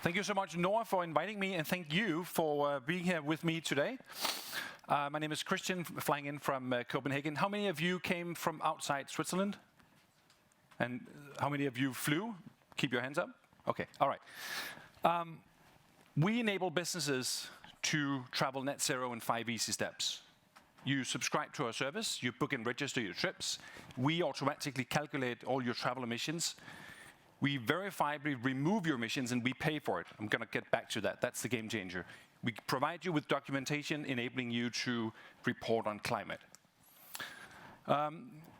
Thank you so much, NOAH, for inviting me, and thank you for being here with me today. My name is Christian, flying in from Copenhagen. How many of you came from outside Switzerland? And how many of you flew? Keep your hands up. Okay, all right. We enable businesses to travel net zero in 5 easy steps. You subscribe to our service, you book and register your trips. We automatically calculate all your travel emissions. We verifiably remove your emissions and we pay for it. I'm going to get back to that. That's the game changer. We provide you with documentation enabling you to report on climate.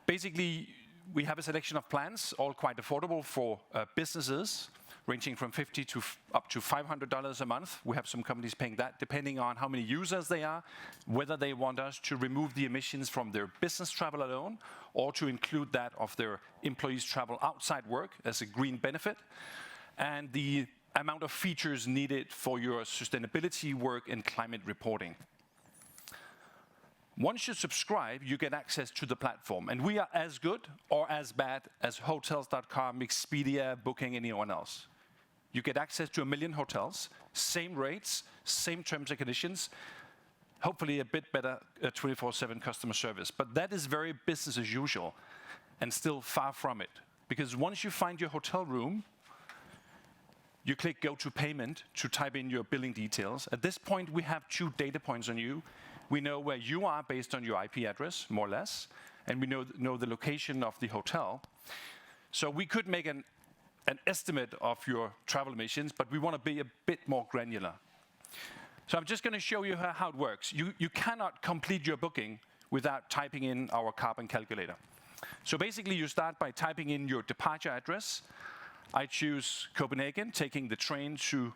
Basically, we have a selection of plans, all quite affordable for businesses, ranging from $50 to up to $500 a month. We have some companies paying that, depending on how many users they are, whether they want us to remove the emissions from their business travel alone, or to include that of their employees' travel outside work as a green benefit, and the amount of features needed for your sustainability work and climate reporting. Once you subscribe, you get access to the platform, and we are as good or as bad as Hotels.com, Expedia, Booking, anyone else. You get access to 1 million hotels, same rates, same terms and conditions, hopefully a bit better 24/7 customer service. But that is very business as usual and still far from it. Because once you find your hotel room, you click Go to Payment to type in your billing details. At this point, we have 2 data points on you. We know where you are based on your IP address, more or less, and we know the location of the hotel. So we could make an estimate of your travel emissions, but we want to be a bit more granular. So I'm just going to show you how it works. You cannot complete your booking without typing in our carbon calculator. So basically, you start by typing in your departure address. I choose Copenhagen, taking the train to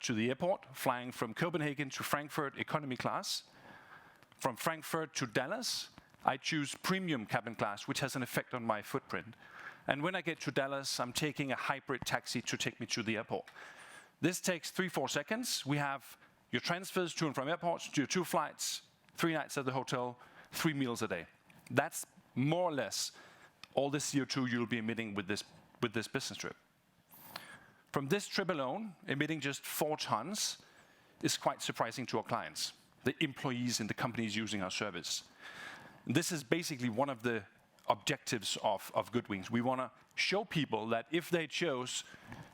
the airport, flying from Copenhagen to Frankfurt economy class. From Frankfurt to Dallas, I choose premium cabin class, which has an effect on my footprint. And when I get to Dallas, I'm taking a hybrid taxi to take me to the airport. This takes 3-4 seconds. We have your transfers to and from airports, your 2 flights, 3 nights at the hotel, 3 meals a day. That's more or less all the CO2 you'll be emitting with this business trip. From this trip alone, emitting just 4 tons is quite surprising to our clients, the employees in the companies using our service. This is basically one of the objectives of Goodwings. We want to show people that if they chose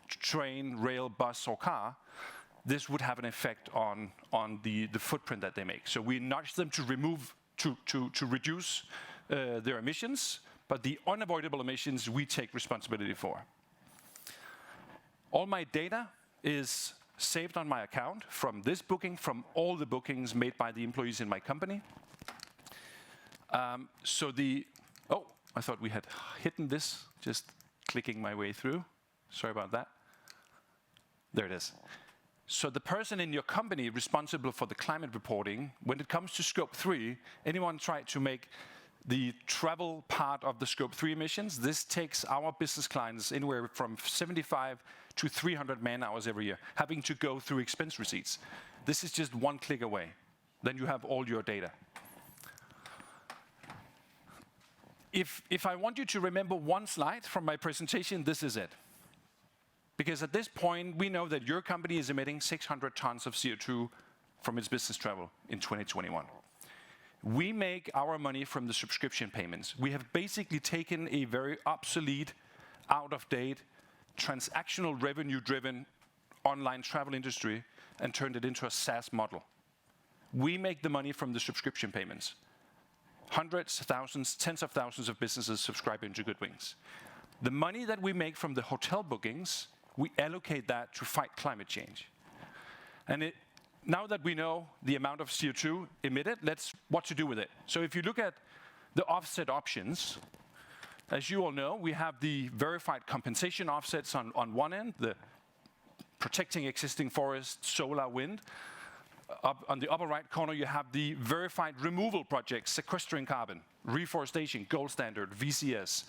train, rail, bus, or car, this would have an effect on the footprint that they make. So we nudge them to reduce their emissions, but the unavoidable emissions we take responsibility for. All my data is saved on my account from this booking, from all the bookings made by the employees in my company. Oh, I thought we had hidden this, just clicking my way through. Sorry about that. There it is. So the person in your company responsible for the climate reporting, when it comes to Scope 3, anyone try to make the travel part of the Scope 3 emissions, this takes our business clients anywhere from 75 to 300 man-hours every year, having to go through expense receipts. This is just 1 click away. Then you have all your data. If I want you to remember 1 slide from my presentation, this is it. Because at this point, we know that your company is emitting 600 tons of CO2 from its business travel in 2021. We make our money from the subscription payments. We have basically taken a very obsolete, out-of-date, transactional revenue-driven online travel industry and turned it into a SaaS model. We make the money from the subscription payments. Hundreds, thousands, tens of thousands of businesses subscribe into Goodwings. The money that we make from the hotel bookings, we allocate that to fight climate change. And now that we know the amount of CO2 emitted, what to do with it. So if you look at the offset options, as you all know, we have the verified compensation offsets on one end, the protecting existing forest, solar, wind. Up on the upper right corner, you have the verified removal projects, sequestering carbon, reforestation, gold standard, VCS,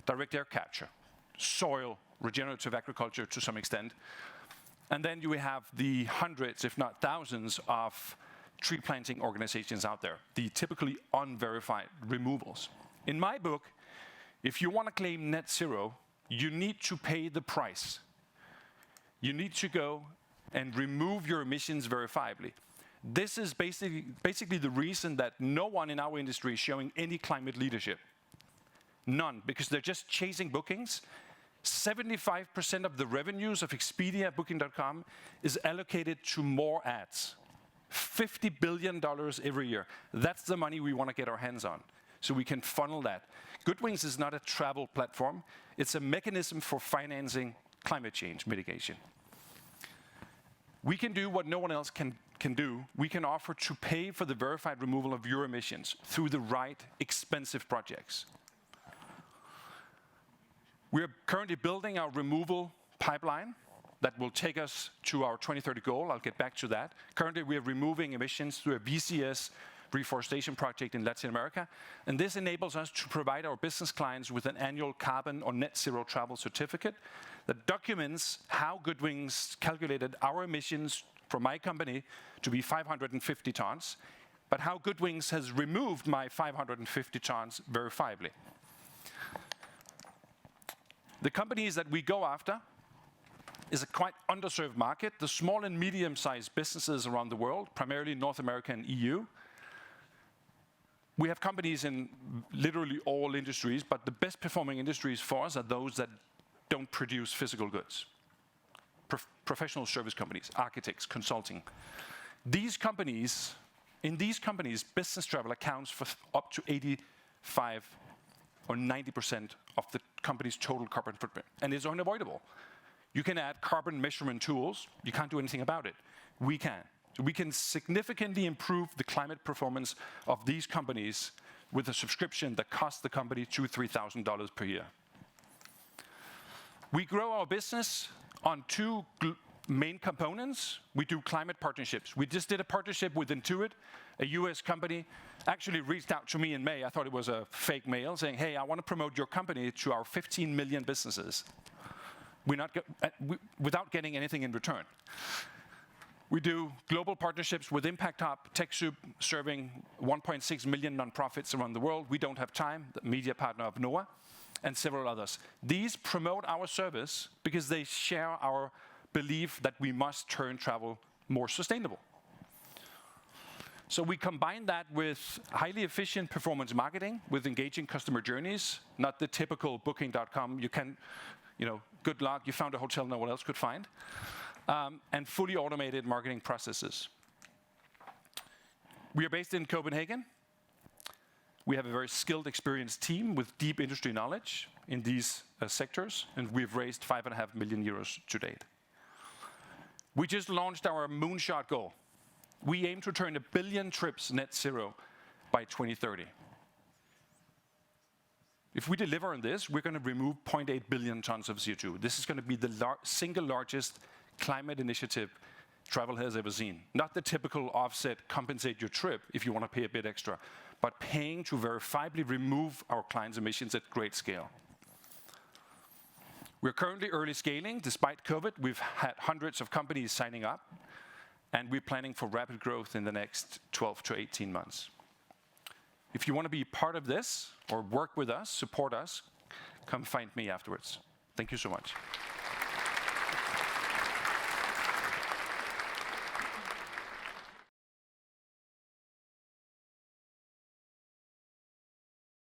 direct air capture, soil, regenerative agriculture to some extent. And then you have the hundreds, if not thousands, of tree planting organizations out there, the typically unverified removals. In my book, if you want to claim net zero, you need to pay the price. you need to go and remove your emissions verifiably. This is basically the reason that no one in our industry is showing any climate leadership. None, because they're just chasing bookings. 75% of the revenues of Expedia, Booking.com is allocated to more ads. $50 billion every year. That's the money we want to get our hands on, so we can funnel that. Goodwings is not a travel platform. It's a mechanism for financing climate change mitigation. We can do what no one else can do. We can offer to pay for the verified removal of your emissions through the right expensive projects. We're currently building our removal pipeline that will take us to our 2030 goal. I'll get back to that. Currently, we are removing emissions through a VCS reforestation project in Latin America, and this enables us to provide our business clients with an annual carbon or net zero travel certificate that documents how Goodwings calculated our emissions for my company to be 550 tons, but how Goodwings has removed my 550 tons verifiably. The companies that we go after is a quite underserved market. The small and medium-sized businesses around the world, primarily North America and EU. We have companies in literally all industries, but the best performing industries for us are those that don't produce physical goods. Professional service companies, architects, consulting. These companies, in these companies, business travel accounts for up to 85 or 90% of the company's total carbon footprint, and it's unavoidable. You can add carbon measurement tools. You can't do anything about it. We can. So we can significantly improve the climate performance of these companies with a subscription that costs the company $2,000 to $3,000 per year. We grow our business on two main components. We do climate partnerships. We just did a partnership with Intuit, a US company. Actually reached out to me in May. I thought it was a fake mail saying, hey, I want to promote your company to our 15 million businesses. Without getting anything in return. We do global partnerships with Impact Hub, TechSoup, serving 1.6 million nonprofits around the world. We Don't Have Time, the media partner of NOAH, and several others. These promote our service because they share our belief that we must turn travel more sustainable. So we combine that with highly efficient performance marketing, with engaging customer journeys, not the typical Booking.com. You can, good luck, you found a hotel no one else could find. And fully automated marketing processes. We are based in Copenhagen. We have a very skilled, experienced team with deep industry knowledge in these sectors, and we've raised 5.5 million euros to date. We just launched our moonshot goal. We aim to turn 1 billion trips net zero by 2030. If we deliver on this, we're going to remove 0.8 billion tons of CO2. This is going to be the single largest climate initiative travel has ever seen. Not the typical offset, compensate your trip if you want to pay a bit extra, but paying to verifiably remove our clients' emissions at great scale. We're currently early scaling. Despite COVID, we've had hundreds of companies signing up, and we're planning for rapid growth in the next 12 to 18 months. If you want to be part of this or work with us, support us, come find me afterwards. Thank you so much.